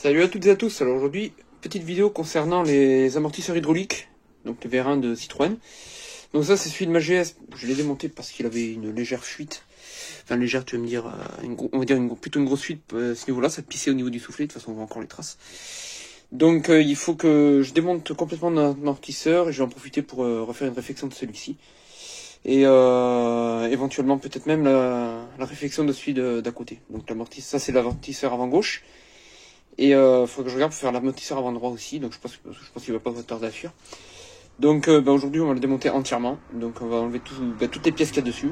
Salut à toutes et à tous, alors aujourd'hui, petite vidéo concernant les amortisseurs hydrauliques, donc les vérins de Citroën. Donc ça c'est celui de ma GS, je l'ai démonté parce qu'il avait une légère fuite. Enfin légère, tu vas me dire, on va dire plutôt une grosse fuite à ce niveau-là, ça pissait au niveau du soufflet, de toute façon on voit encore les traces. Donc il faut que je démonte complètement l'amortisseur et je vais en profiter pour refaire une réfection de celui-ci. Et éventuellement peut-être même la réfection de celui d'à côté. Donc l'amortisseur, ça c'est l'amortisseur avant gauche. Et il faudrait que je regarde pour faire l'amortisseur avant droit aussi, donc je pense qu'il va pas tarder à fuir. Donc aujourd'hui on va le démonter entièrement, donc on va enlever toutes les pièces qu'il y a dessus,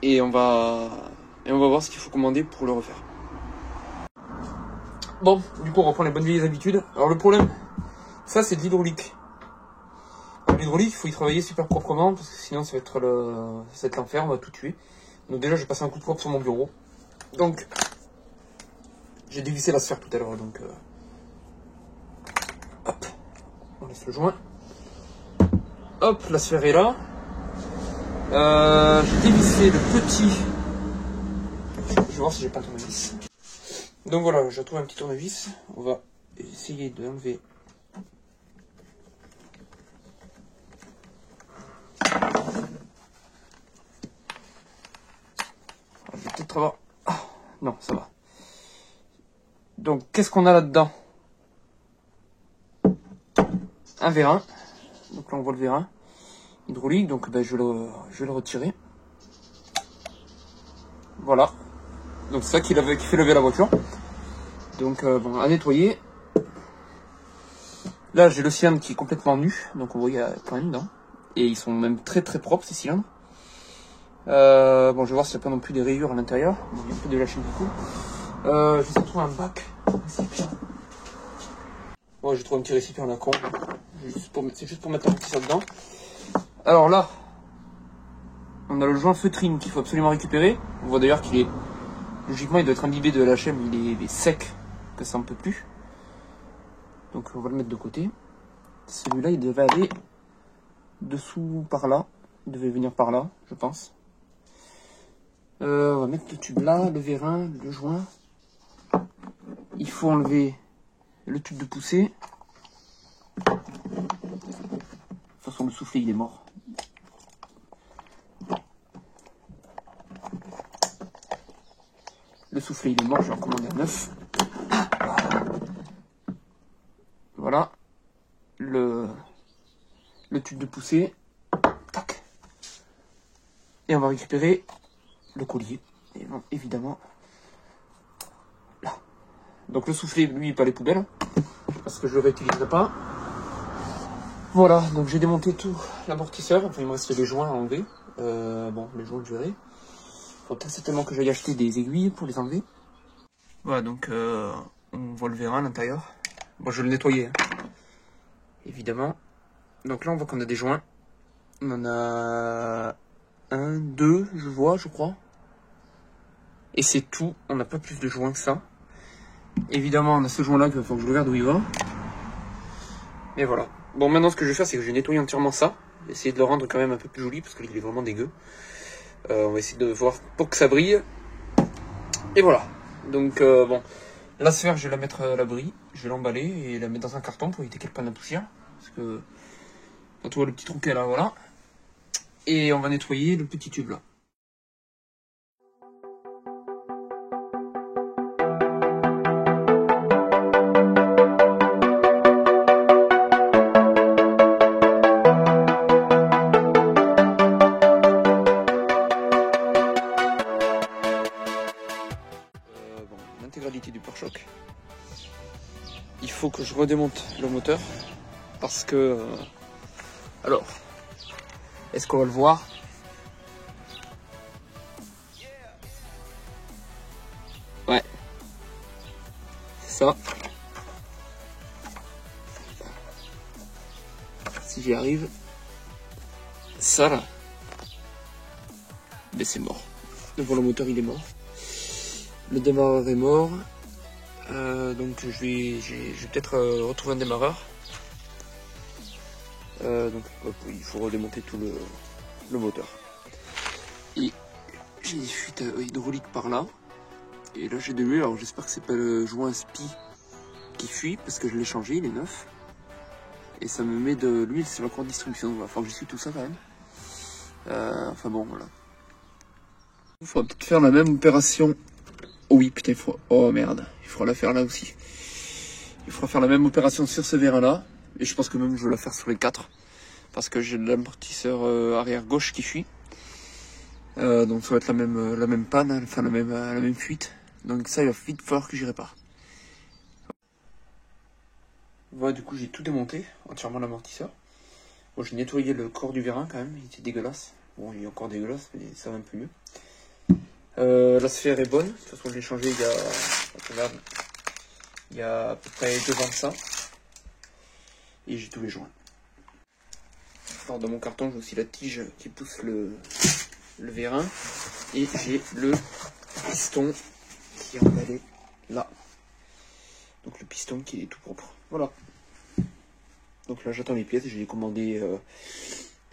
et on va voir ce qu'il faut commander pour le refaire. Bon, du coup on reprend les bonnes vieilles habitudes. Alors le problème, ça c'est de l'hydraulique. L'hydraulique, il faut y travailler super proprement, parce que sinon ça va être l'enfer, on va tout tuer. Donc déjà j'ai passé un coup de propre sur mon bureau. Donc j'ai dévissé la sphère tout à l'heure, donc hop, on laisse le joint. Hop, la sphère est là. J'ai dévissé le petit. Je vais voir si j'ai pas un tournevis. Donc voilà, j'ai trouvé un petit tournevis. On va essayer de l'enlever. Je vais peut-être avoir. Ah, non, ça va. Donc, qu'est-ce qu'on a là-dedans? Un vérin. Donc là, on voit le vérin hydraulique. Donc, je vais le retirer. Voilà. Donc, c'est ça qui fait lever la voiture. Donc, bon, à nettoyer. Là, j'ai le cylindre qui est complètement nu. Donc, on voit qu'il y a plein dedans. Et ils sont même très très propres, ces cylindres. Bon, je vais voir s'il n'y a pas non plus des rayures à l'intérieur. Il y a un peu de lâcher du coup. Je vais essayer de trouver un bac. Bon, j'ai trouvé un petit récipient à la con. C'est juste pour mettre un petit ça dedans. Alors là, on a le joint feutrine qu'il faut absolument récupérer. On voit d'ailleurs qu'il est... Logiquement, il doit être imbibé de l'HM, il est sec, que ça ne peut plus. Donc on va le mettre de côté. Celui-là, il devait aller dessous par là. Il devait venir par là, je pense. On va mettre le tube là, le vérin, le joint. Il faut enlever le tube de poussée. De toute façon, le soufflet, il est mort. Le soufflet, il est mort, je vais en commander un neuf. Voilà. Le tube de poussée. Tac. Et on va récupérer le collier. Et bon, évidemment, là. Donc le soufflet, lui, pas les poubelles. Parce que je le réutiliserai pas. Voilà, donc j'ai démonté tout l'amortisseur. Enfin, il me reste les joints à enlever. Bon, les joints, je verrai. Il faut peut-être certainement que j'aille acheter des aiguilles pour les enlever. Voilà, donc on voit le vérin à l'intérieur. Bon, je vais le nettoyer, hein, évidemment. Donc là, on voit qu'on a des joints. On en a un, deux, je crois. Et c'est tout. On n'a pas plus de joints que ça. Évidemment, on a ce joint-là qu'il va falloir que je regarde où il va. Et voilà. Bon, maintenant, ce que je vais faire, c'est que je vais nettoyer entièrement ça. Essayer de le rendre quand même un peu plus joli, parce qu'il est vraiment dégueu. On va essayer de voir pour que ça brille. Et voilà. Donc, bon. La sphère, je vais la mettre à l'abri. Je vais l'emballer et la mettre dans un carton pour éviter qu'elle prenne la poussière. Parce que, quand tu vois le petit trou qu'elle a, voilà. Et on va nettoyer le petit tube là. L'intégralité du pare-choc. Il faut que je redémonte le moteur parce que alors est-ce qu'on va le voir? Ouais, c'est ça. Si j'y arrive, ça là, mais c'est mort. Devant le moteur, il est mort. Le démarreur est mort. Donc je vais peut-être retrouver un démarreur. Donc il faut redémonter tout le moteur. Et j'ai des fuites hydrauliques par là. Et là j'ai de l'huile, alors j'espère que c'est pas le joint SPI qui fuit parce que je l'ai changé, il est neuf. Et ça me met de l'huile sur la courroie de distribution. Il va falloir que j'essuie tout ça quand même. Enfin bon, voilà. Il faudra peut-être faire la même opération. Oh oui, putain, il faut... Oh merde, il faudra la faire là aussi. Il faudra faire la même opération sur ce vérin là. Et je pense que même je vais la faire sur les 4. Parce que j'ai l'amortisseur arrière gauche qui fuit. Donc ça va être la même panne, enfin la même fuite. Donc ça, il va vite falloir que j'y répare. Voilà, du coup j'ai tout démonté, entièrement l'amortisseur. Bon, j'ai nettoyé le corps du vérin quand même, il était dégueulasse. Bon, il est encore dégueulasse, mais ça va un peu mieux. La sphère est bonne, de toute façon je l'ai changé il y a à peu près 2 ans de ça. Et j'ai tous les joints. Alors dans mon carton j'ai aussi la tige qui pousse le vérin. Et j'ai le piston qui est emballé là. Donc le piston qui est tout propre. Voilà. Donc là j'attends les pièces, j'ai commandé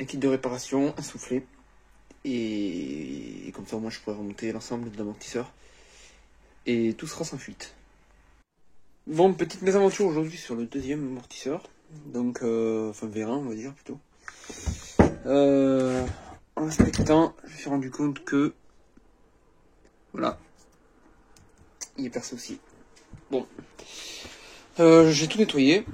un kit de réparation, un soufflet. Et comme ça moi je pourrais remonter l'ensemble de l'amortisseur. Et tout sera sans fuite. Bon, petite mésaventure aujourd'hui sur le deuxième amortisseur. Donc, enfin vérin on va dire plutôt. En inspectant, je me suis rendu compte que... Voilà. Il est percé aussi. Bon. J'ai tout nettoyé.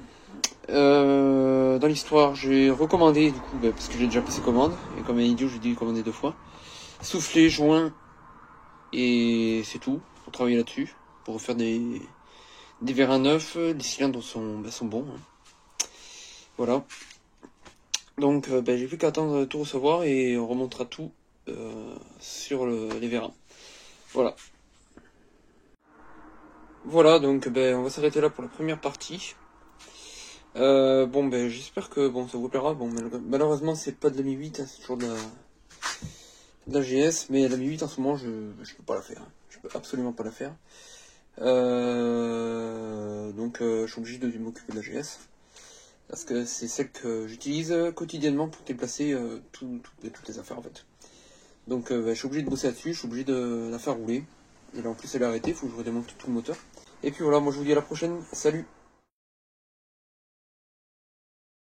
Dans l'histoire, j'ai recommandé, du coup, parce que j'ai déjà passé commande. Et comme un idiot, j'ai dû commander 2 fois. Soufflet, joint. Et c'est tout. Pour travailler là-dessus. Pour refaire des vérins neufs. Les cylindres sont bons. Hein. Voilà. Donc, j'ai plus qu'à attendre de tout recevoir. Et on remontera tout sur les vérins. Voilà. Voilà, donc on va s'arrêter là pour la première partie. J'espère que ça vous plaira. Bon, malheureusement c'est pas de la Mi 8, hein, c'est toujours de la GS, mais la Mi 8 en ce moment je peux pas la faire. Je peux absolument pas la faire. Je suis obligé de m'occuper de la GS. Parce que c'est celle que j'utilise quotidiennement pour déplacer toutes les affaires en fait. Donc je suis obligé de bosser là-dessus, je suis obligé de la faire rouler. Et là en plus elle est arrêtée, il faut que je redémonte tout le moteur. Et puis voilà, moi je vous dis à la prochaine, salut!